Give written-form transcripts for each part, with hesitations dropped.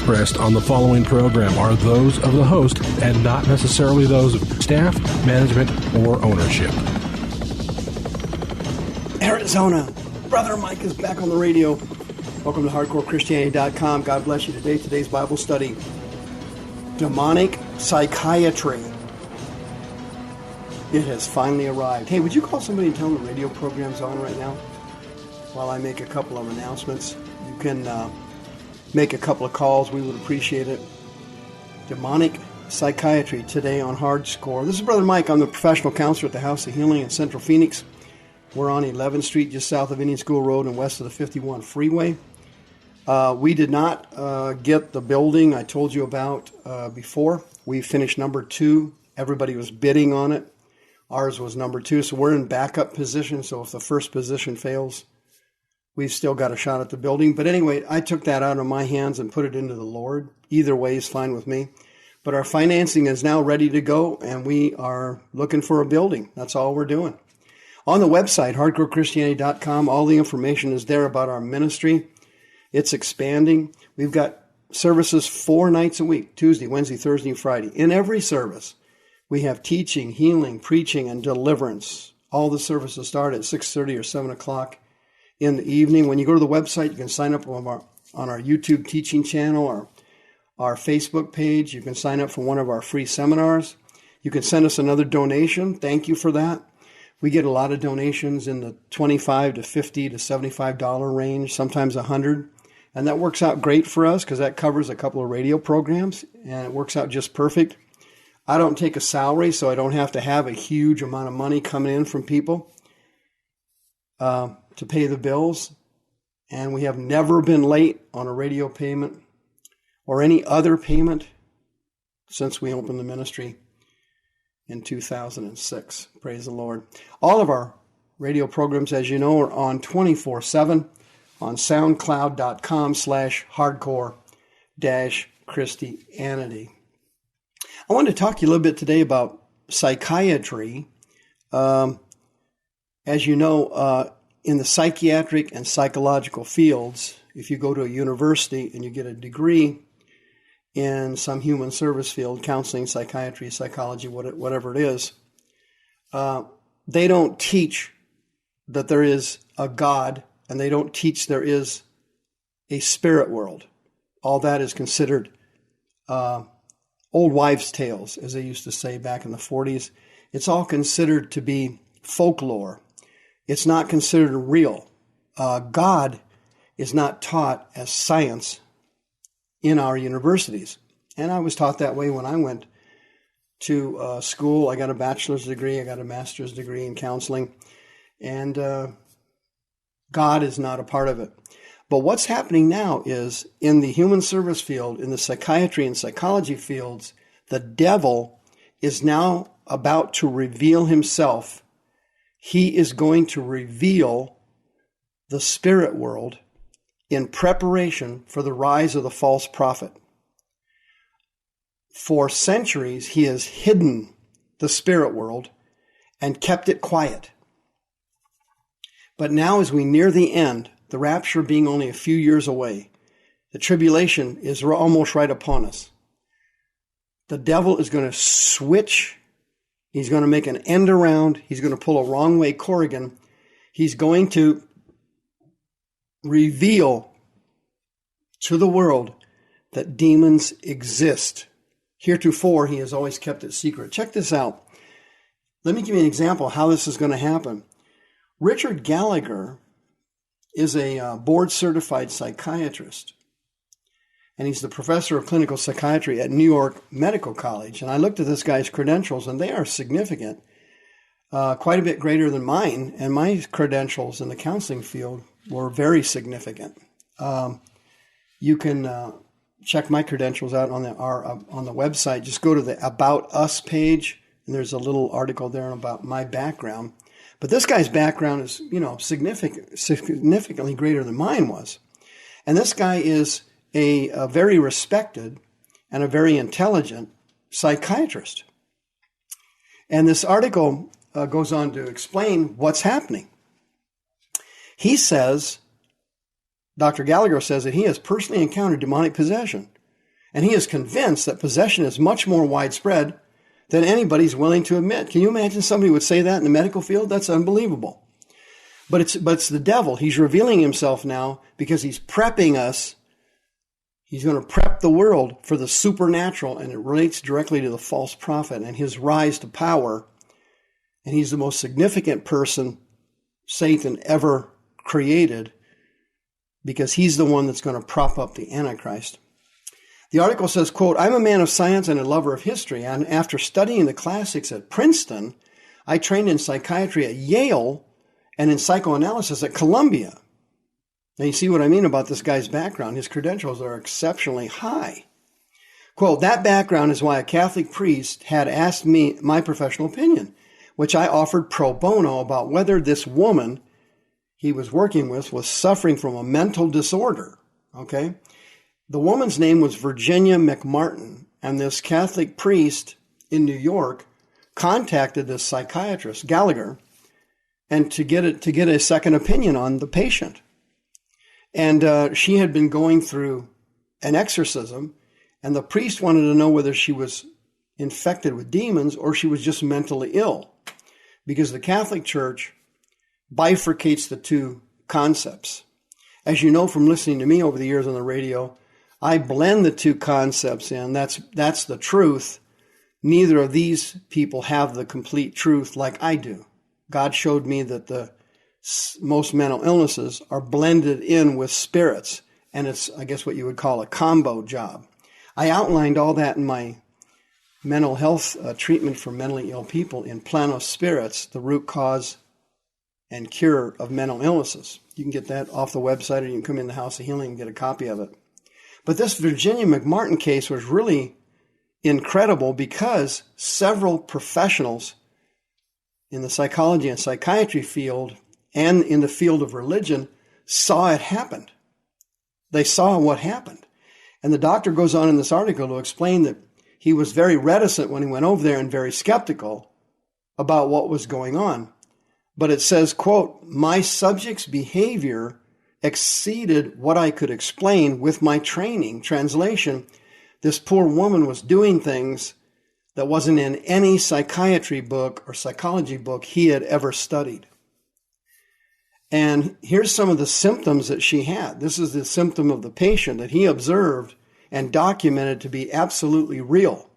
expressed on the following program are those of the host and not necessarily those of staff, management, or ownership. Arizona, Brother Mike is back on the radio. Welcome to HardcoreChristianity.com. God bless you today. Today's Bible study, demonic psychiatry. It has finally arrived. Hey, would you call somebody and tell them the radio program's on right now? While I make a couple of announcements, you can make a couple of calls. We would appreciate it. Demonic psychiatry today on Hardscore. This is Brother Mike. I'm the professional counselor at the House of Healing in Central Phoenix. We're on 11th Street, just south of Indian School Road and west of the 51 freeway. We did not get the building I told you about before. We finished number 2. Everybody was bidding on it. Ours was number 2, so we're in backup position. So if the first position fails, we've still got a shot at the building. But anyway, I took that out of my hands and put it into the Lord. Either way is fine with me. But our financing is now ready to go, and we are looking for a building. That's all we're doing. On the website, HardcoreChristianity.com, all the information is there about our ministry. It's expanding. We've got services 4 nights a week, Tuesday, Wednesday, Thursday, and Friday. In every service, we have teaching, healing, preaching, and deliverance. All the services start at 6:30 or 7 o'clock in the evening. When you go to the website, you can sign up on our YouTube teaching channel or our Facebook page. You can sign up for one of our free seminars. You can send us another donation. Thank you for that. We get a lot of donations in the $25 to $50 to $75 range, sometimes $100. And that works out great for us because that covers a couple of radio programs, and it works out just perfect. I don't take a salary, so I don't have to have a huge amount of money coming in from people to pay the bills. And we have never been late on a radio payment or any other payment since we opened the ministry in 2006. Praise the Lord. All of our radio programs, as you know, are on 24/7 on soundcloud.com/hardcore-christianity. I wanted to talk to you a little bit today about psychiatry. As you know, in the psychiatric and psychological fields, if you go to a university and you get a degree in some human service field, counseling, psychiatry, psychology, whatever it is, they don't teach that there is a God, and they don't teach there is a spirit world. All that is considered old wives' tales, as they used to say back in the 40s. It's all considered to be folklore. It's not considered real. God is not taught as science in our universities. And I was taught that way when I went to school. I got a bachelor's degree. I got a master's degree in counseling. And God is not a part of it. But what's happening now is in the human service field, in the psychiatry and psychology fields, the devil is now about to reveal himself. He is going to reveal the spirit world in preparation for the rise of the false prophet. For centuries, he has hidden the spirit world and kept it quiet. But now, as we near the end, the rapture being only a few years away, the tribulation is almost right upon us. The devil is going to switch. He's going to make an end around. He's going to pull a wrong way Corrigan. He's going to reveal to the world that demons exist. Heretofore, he has always kept it secret. Check this out. Let me give you an example of how this is going to happen. Richard Gallagher is a board-certified psychiatrist, and he's the professor of clinical psychiatry at New York Medical College. And I looked at this guy's credentials, and they are significant, quite a bit greater than mine. And my credentials in the counseling field were very significant. You can check my credentials out on the website. Just go to the About Us page, and there's a little article there about my background. But this guy's background is, significantly greater than mine was. And this guy is a very respected and a very intelligent psychiatrist. And this article goes on to explain what's happening. He says, Dr. Gallagher says that he has personally encountered demonic possession And he is convinced that possession is much more widespread than anybody's willing to admit. Can you imagine somebody would say that in the medical field? That's unbelievable. But it's the devil. He's revealing himself now because he's prepping us. He's going to prep the world for the supernatural, and it relates directly to the false prophet and his rise to power. And he's the most significant person Satan ever created because he's the one that's going to prop up the Antichrist. The article says, quote, I'm a man of science and a lover of history, and after studying the classics at Princeton, I trained in psychiatry at Yale and in psychoanalysis at Columbia. Now you see what I mean about this guy's background. His credentials are exceptionally high. Quote, that background is why a Catholic priest had asked me my professional opinion, which I offered pro bono about whether this woman he was working with was suffering from a mental disorder. Okay? The woman's name was Virginia McMartin, and this Catholic priest in New York contacted this psychiatrist, Gallagher, and to get a second opinion on the patient. And she had been going through an exorcism, and the priest wanted to know whether she was infected with demons or she was just mentally ill, because the Catholic Church bifurcates the two concepts. As you know from listening to me over the years on the radio, I blend the two concepts in. That's the truth. Neither of these people have the complete truth like I do. God showed me that the most mental illnesses are blended in with spirits, and it's, I guess, what you would call a combo job. I outlined all that in my mental health treatment for mentally ill people in Planos Spirits, the root cause and cure of mental illnesses. You can get that off the website, or you can come in the House of Healing and get a copy of it. But this Virginia McMartin case was really incredible because several professionals in the psychology and psychiatry field and in the field of religion saw it happen. They saw what happened. And the doctor goes on in this article to explain that he was very reticent when he went over there and very skeptical about what was going on. But it says, quote, my subject's behavior exceeded what I could explain with my training. Translation, this poor woman was doing things that wasn't in any psychiatry book or psychology book he had ever studied. And here's some of the symptoms that she had. This is the symptom of the patient that he observed and documented to be absolutely real.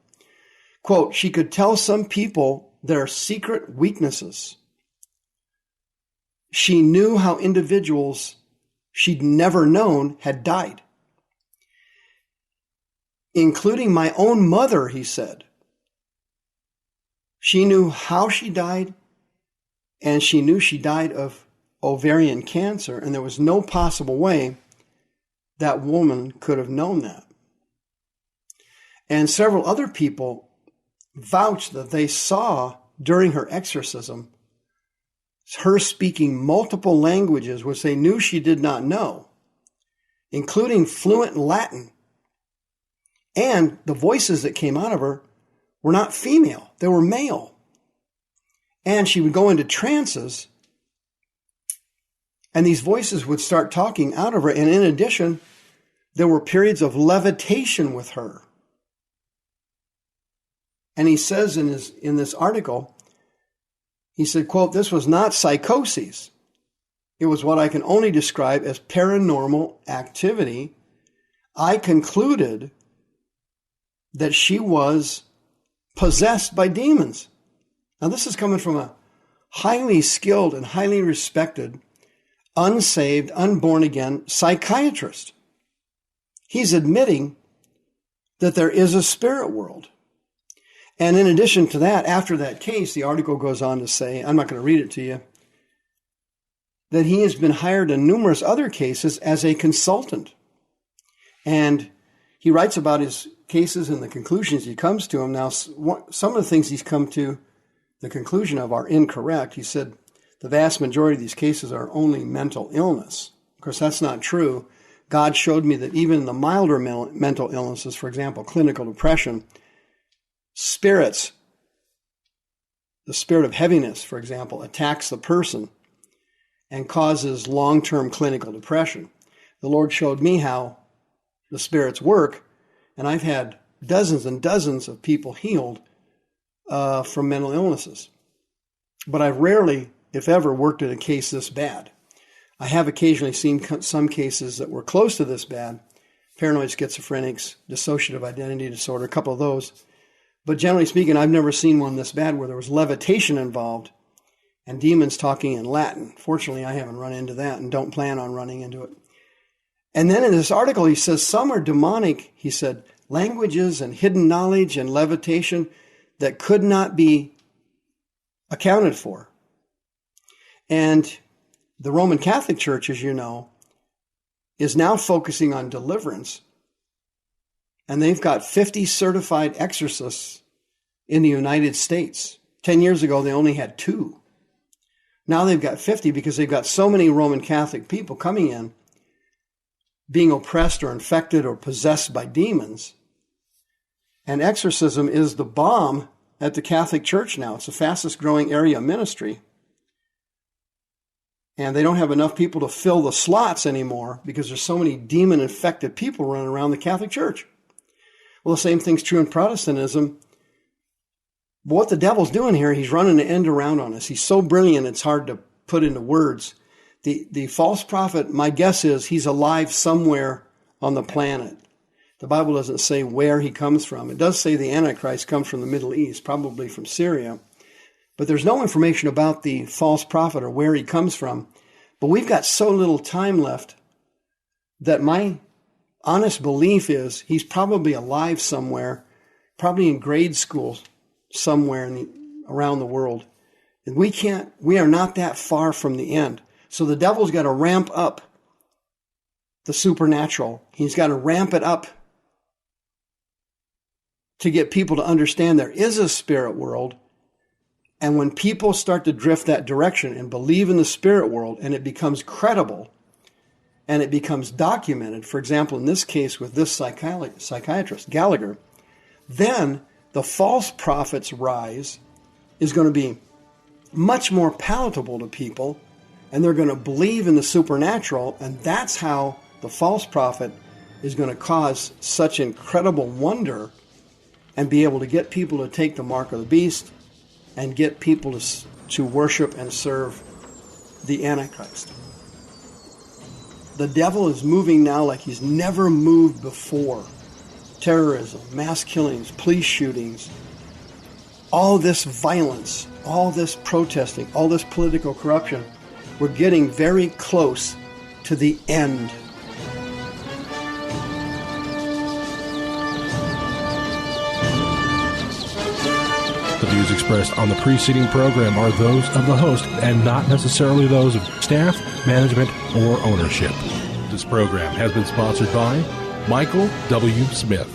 Quote, she could tell some people their secret weaknesses. She knew how individuals she'd never known had died, including my own mother, he said. She knew how she died, and she knew she died of ovarian cancer, and there was no possible way that woman could have known that. And several other people vouched that they saw during her exorcism her speaking multiple languages which they knew she did not know, including fluent Latin. And the voices that came out of her were not female, they were male. And she would go into trances, and these voices would start talking out of her. And in addition, there were periods of levitation with her. And he says in this article, he said, quote, this was not psychosis. It was what I can only describe as paranormal activity. I concluded that she was possessed by demons. Now, this is coming from a highly skilled and highly respected, unsaved, unborn-again psychiatrist. He's admitting that there is a spirit world. And in addition to that, after that case, the article goes on to say, I'm not going to read it to you, that he has been hired in numerous other cases as a consultant. And he writes about his cases and the conclusions he comes to them. Now, some of the things he's come to the conclusion of are incorrect. He said the vast majority of these cases are only mental illness. Of course, that's not true. God showed me that even in the milder mental illnesses, for example, clinical depression, spirits, the spirit of heaviness, for example, attacks the person and causes long-term clinical depression. The Lord showed me how the spirits work, And I've had dozens and dozens of people healed from mental illnesses. But I've rarely, if ever, worked in a case this bad. I have occasionally seen some cases that were close to this bad. Paranoid schizophrenics, dissociative identity disorder, a couple of those. But generally speaking, I've never seen one this bad where there was levitation involved and demons talking in Latin. Fortunately, I haven't run into that and don't plan on running into it. And then in this article, he says some are demonic, he said, languages and hidden knowledge and levitation that could not be accounted for. And the Roman Catholic Church, as you know, is now focusing on deliverance. And they've got 50 certified exorcists in the United States. 10 years ago, they only had 2. Now they've got 50 because they've got so many Roman Catholic people coming in, being oppressed or infected or possessed by demons. And exorcism is the bomb at the Catholic Church now. It's the fastest growing area of ministry. And they don't have enough people to fill the slots anymore because there's so many demon-infected people running around the Catholic Church. Well, the same thing's true in Protestantism. But what the devil's doing here, he's running an end around on us. He's so brilliant, it's hard to put into words. The false prophet, my guess is he's alive somewhere on the planet. The Bible doesn't say where he comes from. It does say the Antichrist comes from the Middle East, probably from Syria. But there's no information about the false prophet or where he comes from. But we've got so little time left that my honest belief is he's probably alive somewhere, probably in grade school somewhere around the world. And we are not that far from the end. So the devil's got to ramp up the supernatural. He's got to ramp it up to get people to understand there is a spirit world. And when people start to drift that direction and believe in the spirit world and it becomes credible and it becomes documented, for example, in this case with this psychiatrist, Gallagher, then the false prophet's rise is going to be much more palatable to people, and they're going to believe in the supernatural, and that's how the false prophet is going to cause such incredible wonder and be able to get people to take the mark of the beast and get people to worship and serve the Antichrist. The devil is moving now like he's never moved before. Terrorism, mass killings, police shootings, all this violence, all this protesting, all this political corruption. We're getting very close to the end. The views expressed on the preceding program are those of the host and not necessarily those of staff, management, or ownership. This program has been sponsored by Michael W. Smith.